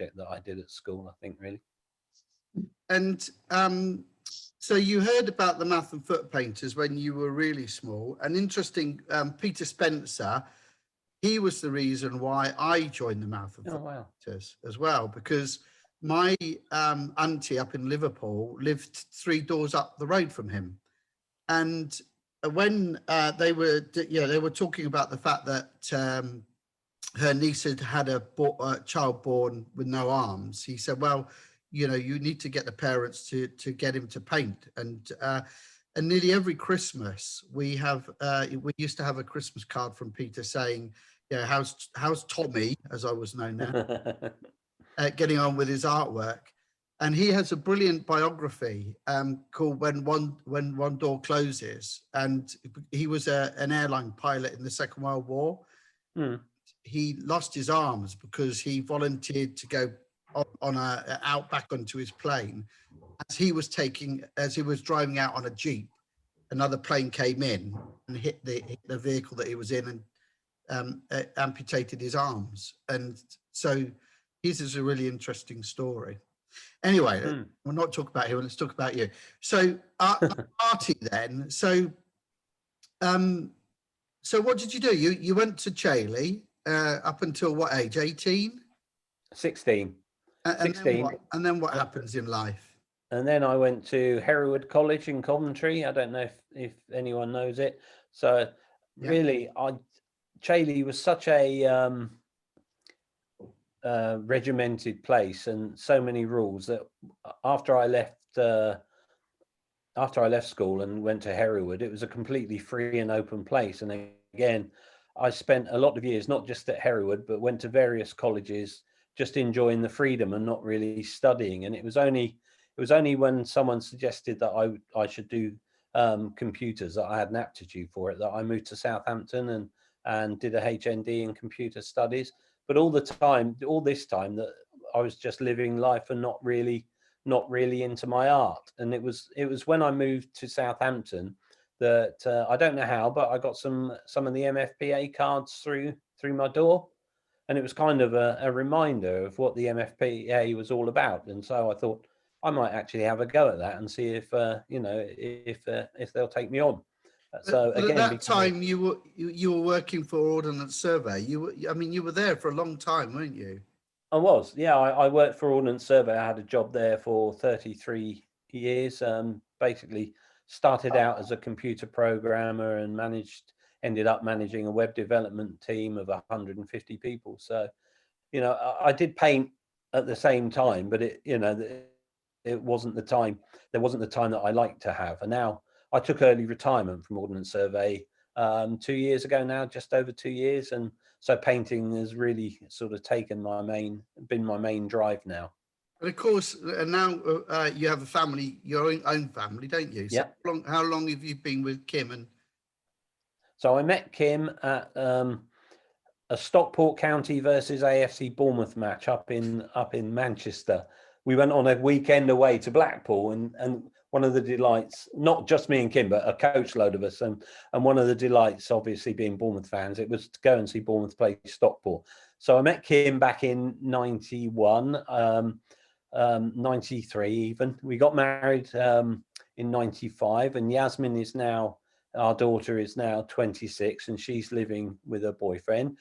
subject that I did at school, I think, really. And so you heard about the Mouth and Foot painters when you were really small. And interesting, Peter Spencer, he was the reason why I joined the Mouth and Foot painters as well, because my auntie up in Liverpool lived 3 doors up the road from him. And when they were talking about the fact that her niece had a child born with no arms, he said, well, you need to get the parents to get him to paint. And nearly every Christmas we used to have a Christmas card from Peter saying, how's Tommy, as I was known now, getting on with his artwork. And he has a brilliant biography called When One Door Closes. And he was an airline pilot in the Second World War. He lost his arms because he volunteered to go out back onto his plane. As he was driving out on a Jeep, another plane came in and hit the vehicle that he was in and amputated his arms. And so his is a really interesting story. Anyway, we'll not talk about him. Let's talk about you. So, Artie, then. So what did you do? You went to Chailey up until what age? 18? 16. And 16. Then what happens in life? And then I went to Hereward College in Coventry. I don't know if anyone knows it. So really, Chailey was such a regimented place and so many rules that after I left school and went to Hereward, it was a completely free and open place. And again, I spent a lot of years not just at Hereward, but went to various colleges, just enjoying the freedom and not really studying. And it was only when someone suggested that I should do computers, that I had an aptitude for it, that I moved to Southampton and did a HND in computer studies. But all this time that I was just living life and not really into my art. And it was when I moved to Southampton that I don't know how, but I got some of the MFPA cards through my door. And it was kind of a reminder of what the MFPA was all about. And so I thought I might actually have a go at that and see if they'll take me on. So again, at that time you were working for Ordnance Survey. You were there for a long time, weren't you? I was, yeah. I worked for Ordnance Survey. I had a job there for 33 years. Basically started out as a computer programmer and ended up managing a web development team of 150 people. So, I did paint at the same time, but it wasn't the time. There wasn't the time that I liked to have. And now I took early retirement from Ordnance Survey 2 years ago now, just over 2 years. And so painting has really sort of been my main drive now. And of course, and now you have a family, your own family, don't you? So how long have you been with Kim? So I met Kim at a Stockport County versus AFC Bournemouth match up in Manchester. We went on a weekend away to Blackpool, and one of the delights, not just me and Kim, but a coach load of us, and one of the delights, obviously being Bournemouth fans, it was to go and see Bournemouth play Stockport. So I met Kim back in 91, 93 even. We got married in 95, and Yasmin our daughter is now 26, and she's living with her boyfriend.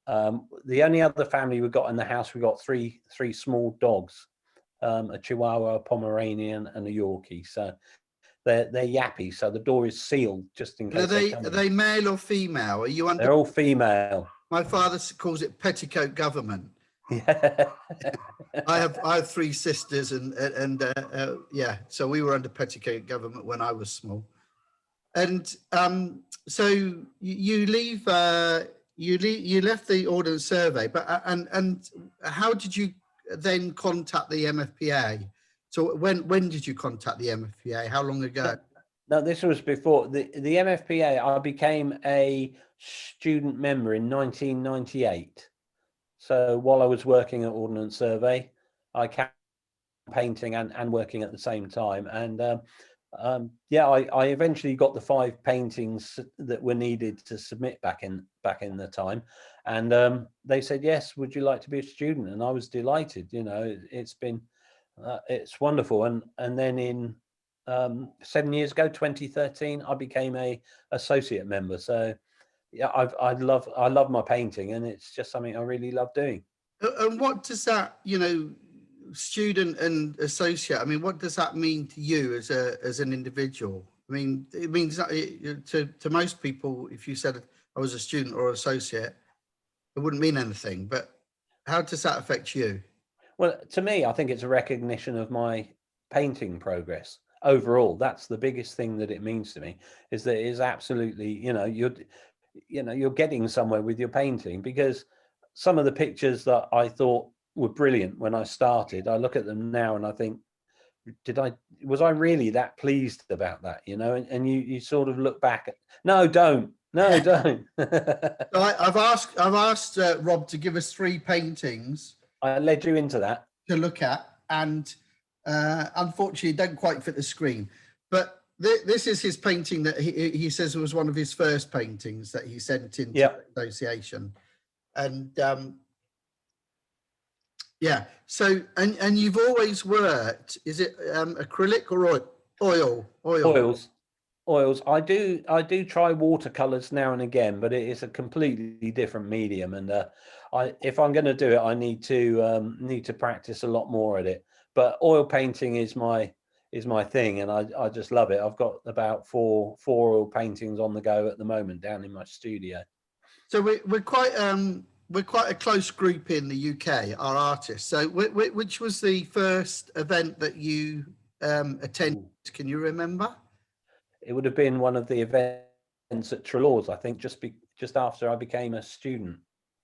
The only other family we got in the house, we got three small dogs. A Chihuahua, a Pomeranian, and a Yorkie. So they're yappy. So the door is sealed just in case. Are they male or female? They're all female. My father calls it petticoat government. Yeah. I have 3 sisters, and so we were under petticoat government when I was small. And so you left the Ordnance Survey, but and how did you then contact the MFPA? So when did you contact the MFPA? How long ago? No, this was before the MFPA. I became a student member in 1998. So while I was working at Ordnance Survey, I kept painting and working at the same time. And yeah, I eventually got the 5 paintings that were needed to submit back in the time, and they said, yes, would you like to be a student? And I was delighted. You know, it's been it's wonderful. And then in 7 years ago, 2013, I became a associate member. So yeah, I love my painting, and it's just something I really love doing. And what does that, you know, student and associate, I mean, what does that mean to you as an individual? I mean, it means that to most people, if you said I was a student or associate, it wouldn't mean anything. But how does that affect you? Well, to me, I think it's a recognition of my painting progress overall. That's the biggest thing that it means to me, is that it is absolutely, you're getting somewhere with your painting, because some of the pictures that I thought were brilliant when I started, I look at them now and I think, was I really that pleased about that? You know, and you sort of look back at, no, don't. So I've asked Rob to give us 3 paintings I led you into that to look at, and unfortunately don't quite fit the screen. But this is his painting that he says was one of his first paintings that he sent into the association. And yeah, so and you've always worked, is it acrylic or oils. I do try watercolors now and again, but it is a completely different medium, and if I'm going to do it, I need to practice a lot more at it. But oil painting is my thing, and I just love it. I've got about four oil paintings on the go at the moment down in my studio. So we're quite a close group in the UK, our artists. So which was the first event that you attended? Can you remember? It would have been one of the events at Trelaws, I think, just after I became a student.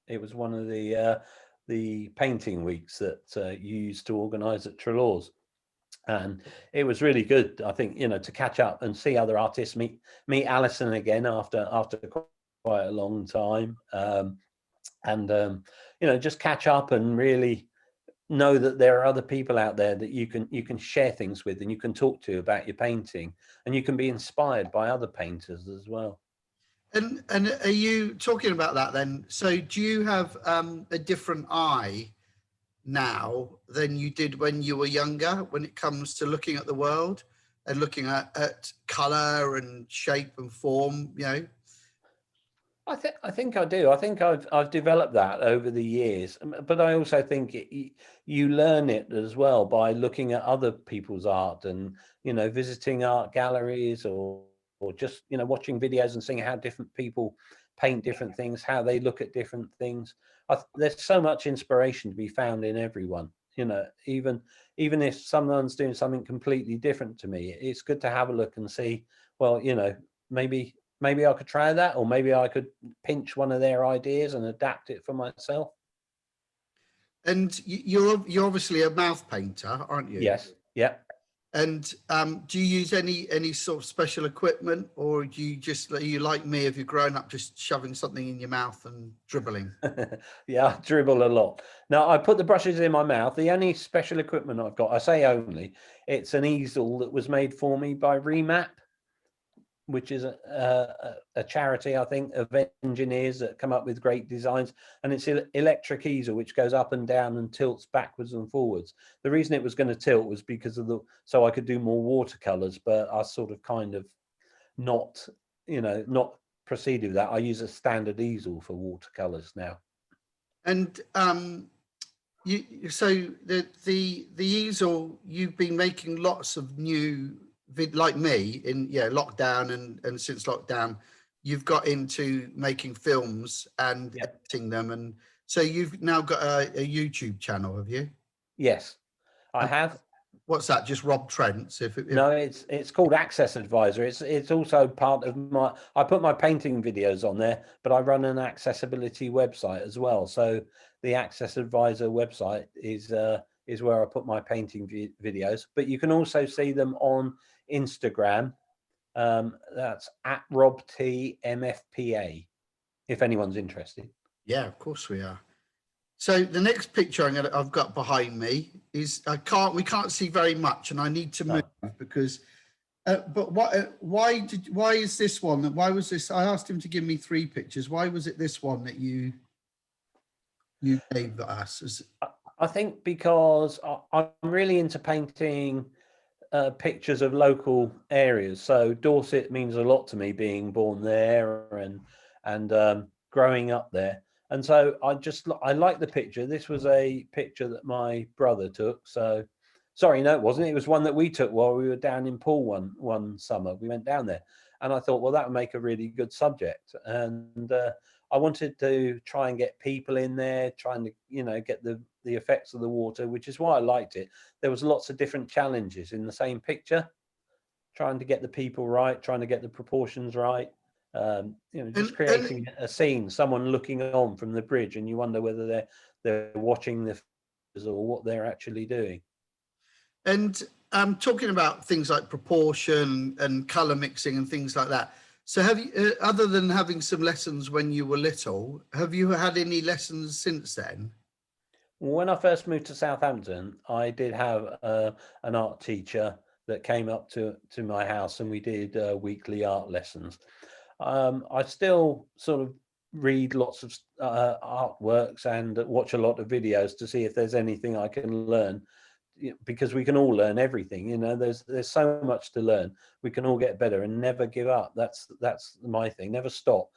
It was one of the painting weeks that you used to organise at Trelaws, and it was really good. I think, to catch up and see other artists, meet Alison again after quite a long time, and just catch up and really know that there are other people out there that you can share things with, and you can talk to about your painting, and you can be inspired by other painters as well. And are you talking about that then? So do you have a different eye now than you did when you were younger, when it comes to looking at the world and looking at color and shape and form, I think I do. I think I've developed that over the years, but I also think you learn it as well by looking at other people's art, and visiting art galleries, or just watching videos and seeing how different people paint different things, how they look at different things. There's so much inspiration to be found in everyone. Even if someone's doing something completely different to me, it's good to have a look and see, well, maybe I could try that, or maybe I could pinch one of their ideas and adapt it for myself. And you're obviously a mouth painter, aren't you? Yes. Yeah. And do you use any sort of special equipment, or do are you like me, if you're grown up just shoving something in your mouth and dribbling? Yeah, I dribble a lot. Now, I put the brushes in my mouth. The only special equipment I've got, I say only, it's an easel that was made for me by Remap, which is a charity, I think, of engineers that come up with great designs. And it's an electric easel which goes up and down and tilts backwards and forwards. The reason it was going to tilt was because so I could do more watercolors, but I sort of kind of not proceeded with that. I use a standard easel for watercolors now. And so the easel, you've been making lots of new like me in lockdown, and since lockdown you've got into making films and editing them, and so you've now got a YouTube channel, have you? Yes, I have. What's that? Just Rob Trent? No, it's called Access Advisor. It's also part of I put my painting videos on there, but I run an accessibility website as well. So the Access Advisor website is where I put my painting videos, but you can also see them on Instagram. That's at Rob T MFPA, if anyone's interested. Yeah, of course we are. So the next picture I've got behind me is we can't see very much, and I need to move because But why is this one? Why was this? I asked him to give me 3 pictures. Why was it this one that you gave us? I think because I'm really into painting pictures of local areas. So Dorset means a lot to me, being born there and growing up there. And so I like the picture. This was a picture that my brother took. So, sorry, no, it wasn't. It was one that we took while we were down in Poole one summer. We went down there, and I thought, well, that would make a really good subject. And I wanted to try and get people in there, trying to, get the effects of the water, which is why I liked it. There was lots of different challenges in the same picture, trying to get the people right, trying to get the proportions right. Just creating a scene, someone looking on from the bridge, and you wonder whether they're watching the or what they're actually doing. And talking about things like proportion and color mixing and things like that. So have you, other than having some lessons when you were little, have you had any lessons since then? When I first moved to Southampton, I did have an art teacher that came up to my house, and we did weekly art lessons. I still sort of read lots of artworks and watch a lot of videos to see if there's anything I can learn, because we can all learn everything. There's so much to learn. We can all get better and never give up. That's my thing. Never stop.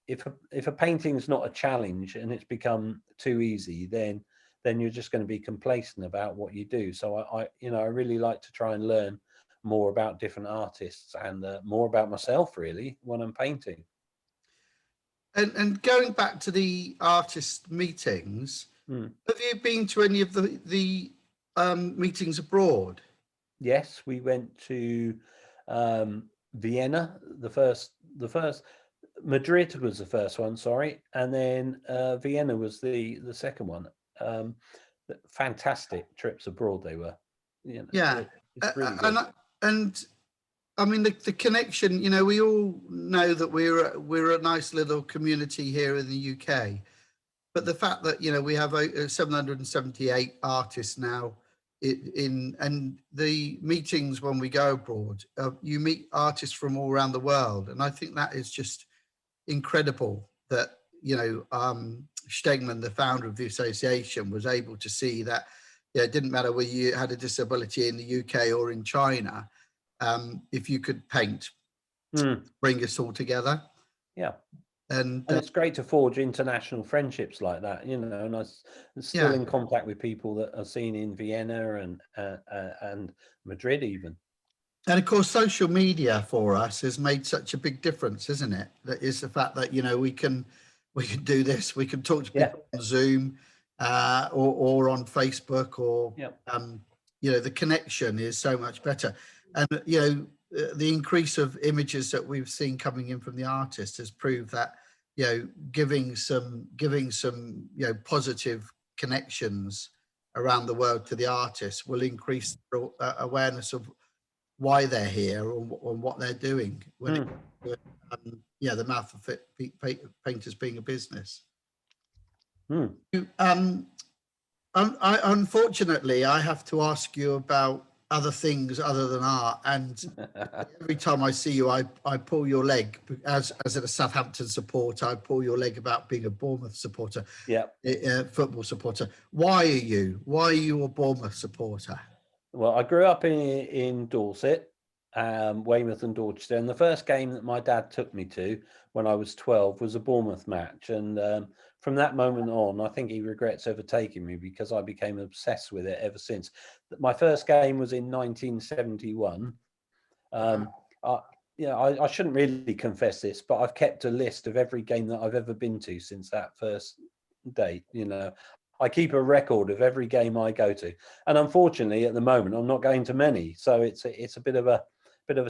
If a painting's not a challenge and it's become too easy, then you're just going to be complacent about what you do. So I really like to try and learn more about different artists and more about myself, really, when I'm painting. And going back to the artist meetings, have you been to any of the meetings abroad? Yes, we went to Vienna, the first. Madrid was the first one, sorry, and then Vienna was the second one. Fantastic trips abroad they were. Yeah, it's really good. And I mean the connection. We all know that we're a nice little community here in the UK, but the fact that we have 778 artists now and the meetings when we go abroad, you meet artists from all around the world, and I think that is just incredible that Stegman, the founder of the association, was able to see that it didn't matter whether you had a disability in the UK or in China, if you could paint, bring us all together. Yeah. And it's great to forge international friendships like that, and I'm still in contact with people that are seen in Vienna and Madrid even. And of course, social media for us has made such a big difference, isn't it? That is the fact that we can do this. We can talk to people on Zoom or on Facebook, or the connection is so much better. And the increase of images that we've seen coming in from the artist has proved that giving some positive connections around the world to the artist will increase awareness of why they're here or what they're doing when the mouth of painters being a business. Unfortunately, I have to ask you about other things other than art, and every time I see you, I pull your leg. As a Southampton supporter, I pull your leg about being a Bournemouth supporter, football supporter. Why are you a Bournemouth supporter? Well, I grew up in Dorset, Weymouth and Dorchester, and the first game that my dad took me to when I was 12 was a Bournemouth match, and from that moment on, I think he regrets ever taking me, because I became obsessed with it ever since. My first game was in 1971. I shouldn't really confess this, but I've kept a list of every game that I've ever been to since that first date. I keep a record of every game I go to, and unfortunately, at the moment, I'm not going to many. So it's a bit of a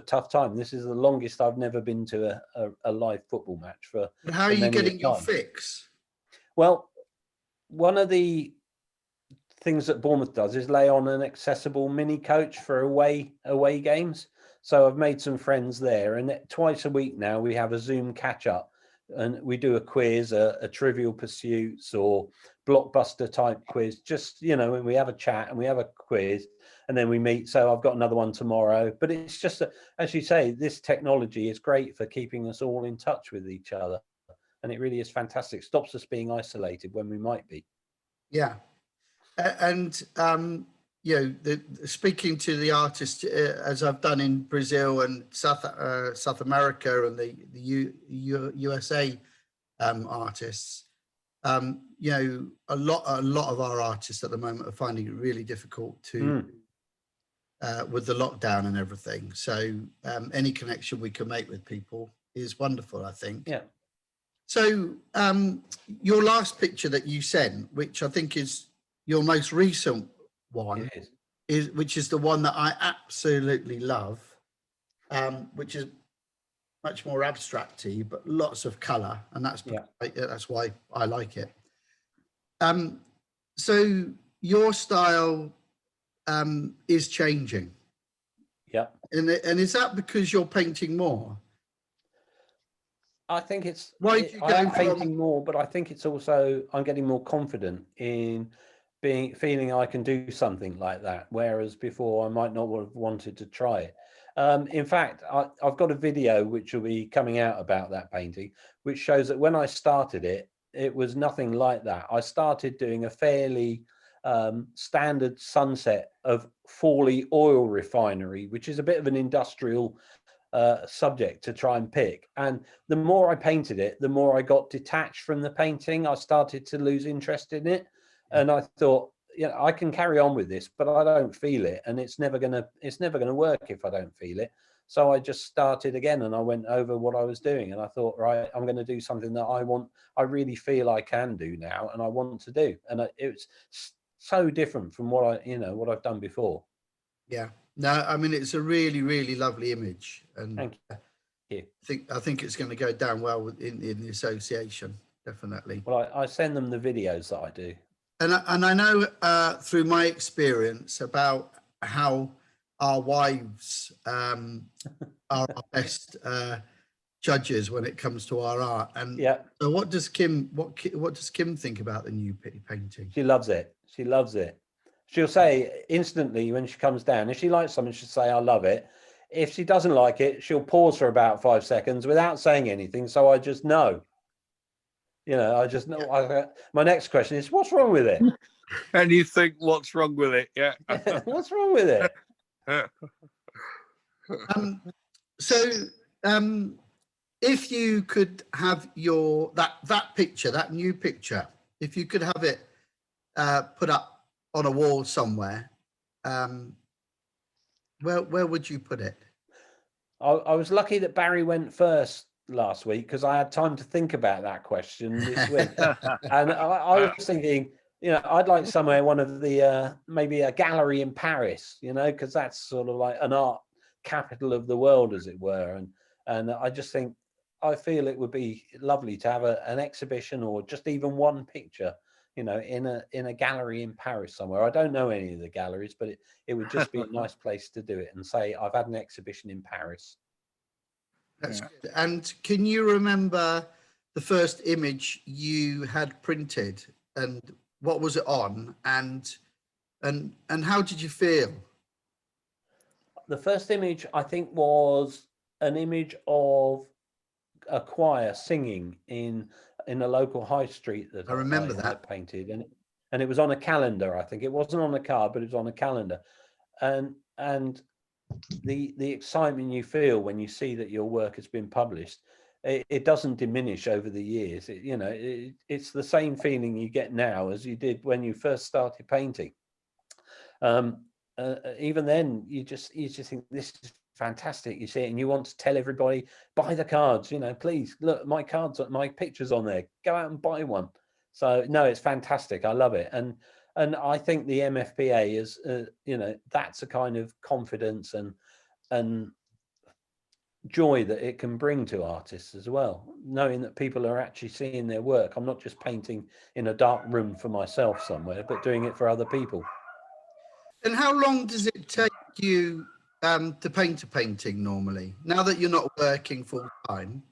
tough time. This is the longest I've never been to a live football match for. But how are you getting your fix? Well, one of the things that Bournemouth does is lay on an accessible mini coach for away games. So I've made some friends there, and twice a week now we have a Zoom catch up and we do a quiz, a Trivial Pursuits or blockbuster type quiz, just, you know, when we have a chat and we have a quiz and then we meet. So I've got another one tomorrow, but it's just, as you say, this technology is great for keeping us all in touch with each other. And it really is fantastic. Stops us being isolated when we might be. Yeah. And, you know, speaking to the artists, as I've done in Brazil and South America and the USA artists, you know, a lot of our artists at the moment are finding it really difficult to, with the lockdown and everything. So any connection we can make with people is wonderful, I think. Yeah. So your last picture that you sent, which I think is your most recent one, which is the one that I absolutely love, which is much more abstracty, but lots of colour, and that's why I like it. So your style is changing. Yeah. And is that because you're painting more? I think it's, I am painting more, but I think it's also, I'm getting more confident in feeling I can do something like that. Whereas before I might not have wanted to try it. In fact, I've got a video which will be coming out about that painting, which shows that when I started it, it was nothing like that. I started doing a fairly standard sunset of Fawley Oil Refinery, which is a bit of an industrial subject to try and pick. And the more I painted it, the more I got detached from the painting. I started to lose interest in it. And I thought, you know, I can carry on with this, but I don't feel it. And it's never gonna work if I don't feel it. So I just started again and I went over what I was doing. And I thought, right, I'm going to do something that I really feel I can do now and I want to do. And it was so different from what I've done before. Yeah. No, I mean, it's a really, really lovely image. And thank you. I think it's going to go down well in the association, definitely. Well, I send them the videos that I do. And I know through my experience about how our wives are our best judges when it comes to our art. And so what does Kim think about the new painting? She loves it. She loves it. She'll say instantly when she comes down, if she likes something, she'll say, I love it. If she doesn't like it, she'll pause for about 5 seconds without saying anything. So I just know. You know, I just know. My next question is, what's wrong with it? And you think, what's wrong with it? Yeah. What's wrong with it? If you could have that picture, that new picture, if you could have it put up on a wall somewhere, where would you put it? I was lucky that Barry went first last week because I had time to think about that question this week. And I was thinking, you know, I'd like somewhere, one of the maybe a gallery in Paris, you know, because that's sort of like an art capital of the world, as it were. And I just think, I feel it would be lovely to have an exhibition or just even one picture, you know, in a gallery in Paris somewhere. I don't know any of the galleries, but it would just be a nice place to do it and say, I've had an exhibition in Paris. That's good. And can you remember the first image you had printed and what was it on and how did you feel? The first image I think was an image of a choir singing in a local high street that I remember that painted, and it was on a calendar. I think it wasn't on a card, but it was on a calendar, and the excitement you feel when you see that your work has been published, it doesn't diminish over the years. It's the same feeling you get now as you did when you first started painting. Even then, you just think this is fantastic. You see it and you want to tell everybody, buy the cards, you know, please look, my cards, my pictures on there, go out and buy one. So no, it's fantastic. I love it. And I think the MFPA is, you know, that's a kind of confidence and joy that it can bring to artists as well, knowing that people are actually seeing their work. I'm not just painting in a dark room for myself somewhere, but doing it for other people. And how long does it take you to paint a painting normally, now that you're not working full time?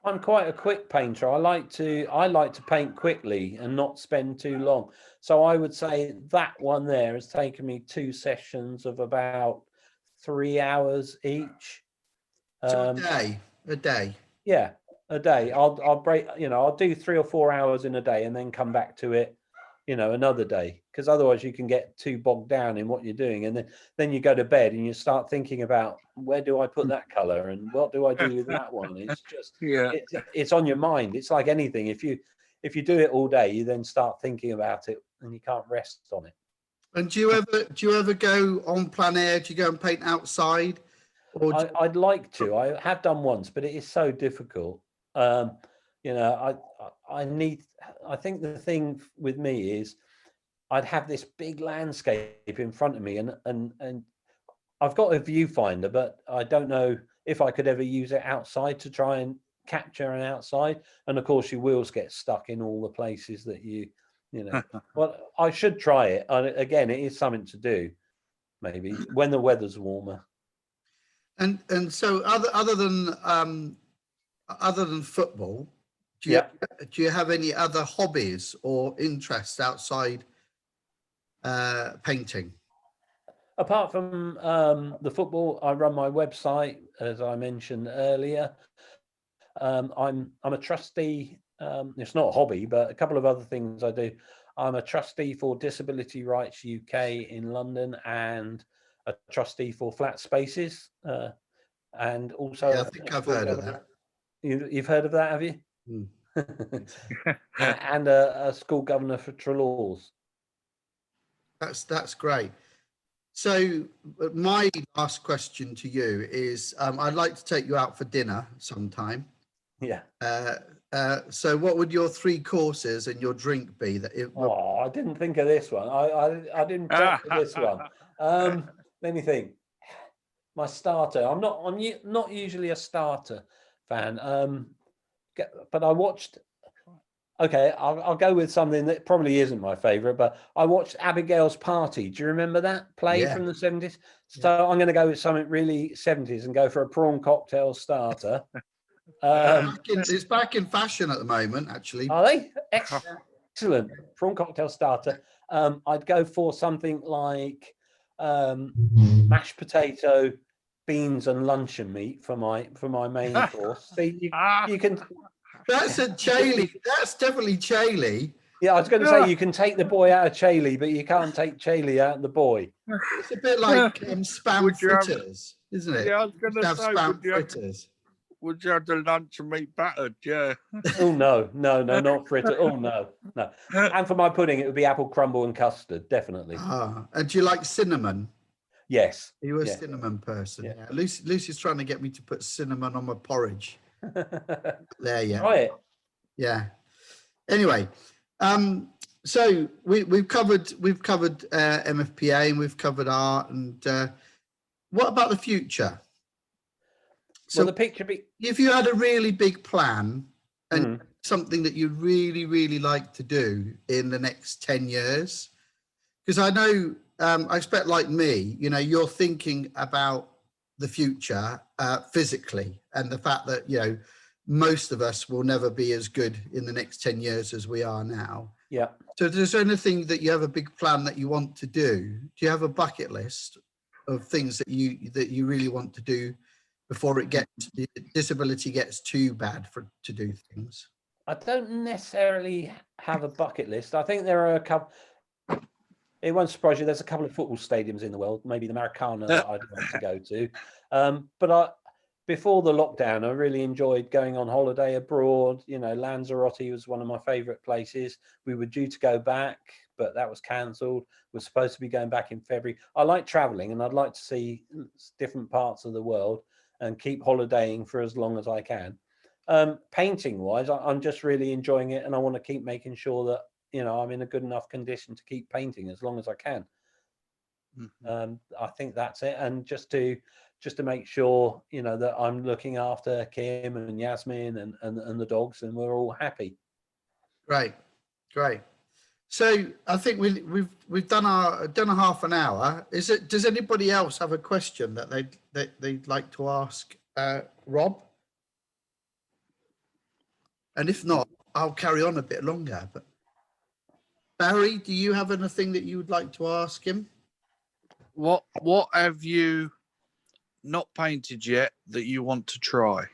I'm quite a quick painter. I like to paint quickly and not spend too long. So I would say that one there has taken me 2 sessions of about 3 hours each. So a day. Yeah, a day. I'll break, I'll do 3 or 4 hours in a day and then come back to it, another day, because otherwise you can get too bogged down in what you're doing, and then you go to bed and you start thinking about, where do I put that color and what do I do with that one? It's just Yeah. it's on your mind. It's like anything. If you do it all day, you then start thinking about it and you can't rest on it. And do you ever go on plein air? Do you go and paint outside? Or I'd like to. I have done once, but it is so difficult. I think the thing with me is I'd have this big landscape in front of me, and I've got a viewfinder, but I don't know if I could ever use it outside to try and capture an outside. And of course, your wheels get stuck in all the places that well, I should try it. Again, it is something to do, maybe when the weather's warmer. and so other than football, do you have any other hobbies or interests outside painting? Apart from the football, I run my website, as I mentioned earlier. I'm a trustee. It's not a hobby, but a couple of other things I do. I'm a trustee for Disability Rights UK in London, and a trustee for Flat Spaces, and also Yeah, I think I've heard of that. You've heard of that, have you? And a school governor for Trelaws. That's great. So my last question to you is, I'd like to take you out for dinner sometime. Yeah. So what would your 3 courses and your drink be? I didn't think of this one. I didn't prep for this one. Let me think. My starter. I'm not usually a starter fan. But I watched. Okay, I'll go with something that probably isn't my favorite, but I watched Abigail's Party. Do you remember that play from the 70s? So I'm going to go with something really 70s and go for a prawn cocktail starter. It's back in fashion at the moment, actually. Are they? Excellent. Prawn cocktail starter. I'd go for something like mashed potato, beans and luncheon meat for my main course. So you can. That's a Chailey. That's definitely Chailey. Yeah, I was going to say you can take the boy out of Chailey, but you can't take Chailey out of the boy. It's a bit like spam fritters, isn't it? Yeah, I was going to say, spam fritters. Would you have the luncheon meat battered? Yeah. Oh no, not fritter. Oh no. And for my pudding, it would be apple crumble and custard, definitely. And do you like cinnamon? Yes. Are you a cinnamon person? Yeah. Lucy's trying to get me to put cinnamon on my porridge. There, yeah. Try it. Yeah. Anyway, so we've covered MFPA, and we've covered art, and what about the future? So the picture if you had a really big plan and something that you'd really, really like to do in the next 10 years, because I know, I expect like me, you're thinking about the future physically, and the fact that, most of us will never be as good in the next 10 years as we are now. Yeah. So is there anything that you have a big plan that you want to do? Do you have a bucket list of things that you really want to do before disability gets too bad to do things? I don't necessarily have a bucket list. I think there are a couple. It won't surprise you. There's a couple of football stadiums in the world, maybe the Maracana that I'd like to go to. But before the lockdown, I really enjoyed going on holiday abroad. Lanzarote was one of my favorite places. We were due to go back, but that was cancelled. We're supposed to be going back in February. I like traveling, and I'd like to see different parts of the world and keep holidaying for as long as I can. Painting wise, I'm just really enjoying it, and I want to keep making sure that I'm in a good enough condition to keep painting as long as I can. I think that's it, and just to make sure that I'm looking after Kim and Yasmin and the dogs, and we're all happy. Great. So I think we've done a half an hour. Does anybody else have a question that they'd like to ask Rob? And if not, I'll carry on a bit longer. But Barry, do you have anything that you would like to ask him? What have you not painted yet that you want to try?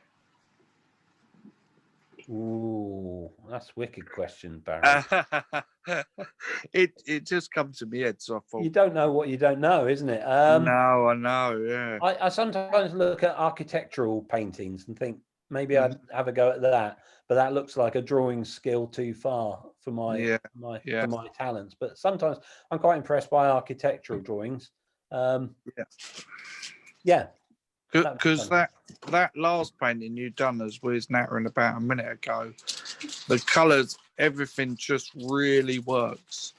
Ooh, that's a wicked question, Barry. It just comes to me head, so I thought. You don't know what you don't know, isn't it? No, I know. Yeah. I sometimes look at architectural paintings and think maybe I'd have a go at that, but that looks like a drawing skill too far for my for my talents. But sometimes I'm quite impressed by architectural drawings. Because that last painting you done, as we was nattering about a minute ago, the colours, everything just really works.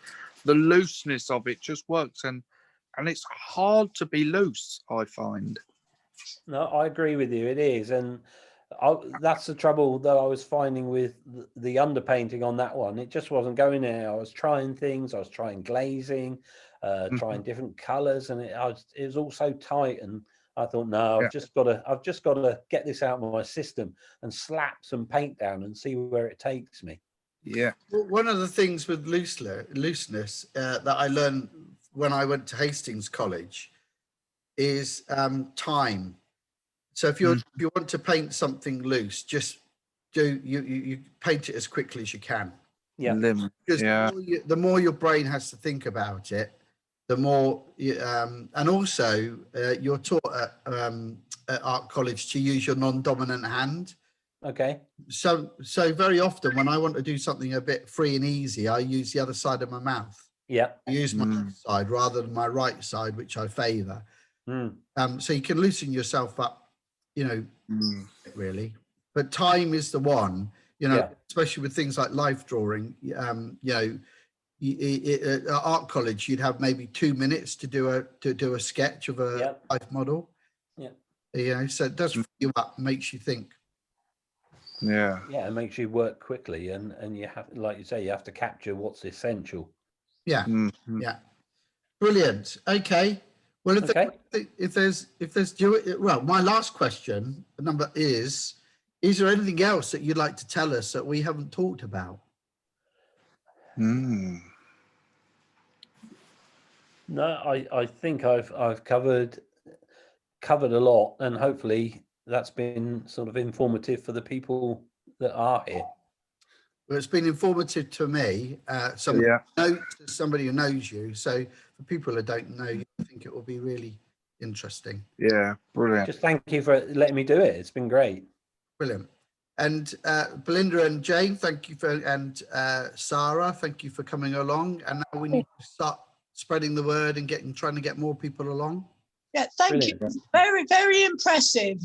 The looseness of it just works, and it's hard to be loose, I find. No, I agree with you. It is, and that's the trouble that I was finding with the underpainting on that one. It just wasn't going there. I was trying things. I was trying glazing, trying different colours, and it was all so tight. And I thought, no, I've just got to get this out of my system and slap some paint down and see where it takes me. Yeah. Well, one of the things with looseness that I learned when I went to Hastings College is time. So if you want to paint something loose, just you paint it as quickly as you can. Yeah. Because the more your brain has to think about it, the more and also you're taught at art college to use your non-dominant hand. Okay. So very often when I want to do something a bit free and easy, I use the other side of my mouth. Yeah. I use my left side rather than my right side, which I favour. So you can loosen yourself up, really. But time is the one, especially with things like life drawing. At art college, you'd have maybe 2 minutes to do a sketch of a life model. Yeah. So it does free you up, makes you think. Yeah, it makes you work quickly, and you have, like you say, you have to capture what's essential. Yeah. Brilliant. Okay. Well, if there's my last question is there anything else that you'd like to tell us that we haven't talked about? No, I think I've covered a lot, and hopefully that's been sort of informative for the people that are here. Well, it's been informative to me. Somebody who knows you. So for people who don't know you, I think it will be really interesting. Yeah, brilliant. Just thank you for letting me do it. It's been great. Brilliant. And Belinda and Jane, thank you and Sarah, thank you for coming along. And now we need to start spreading the word and trying to get more people along. Yeah, thank you. Very, very impressive.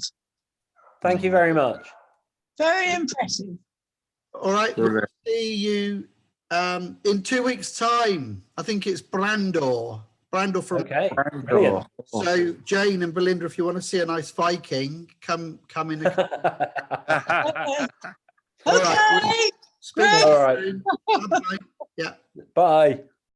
Thank you very much. Very impressive. All right, we'll see you in 2 weeks' time. I think it's Brandor from. Okay. Brilliant. So Jane and Belinda, if you want to see a nice Viking, come in. Okay. All right. All right. Bye. Yeah. Bye.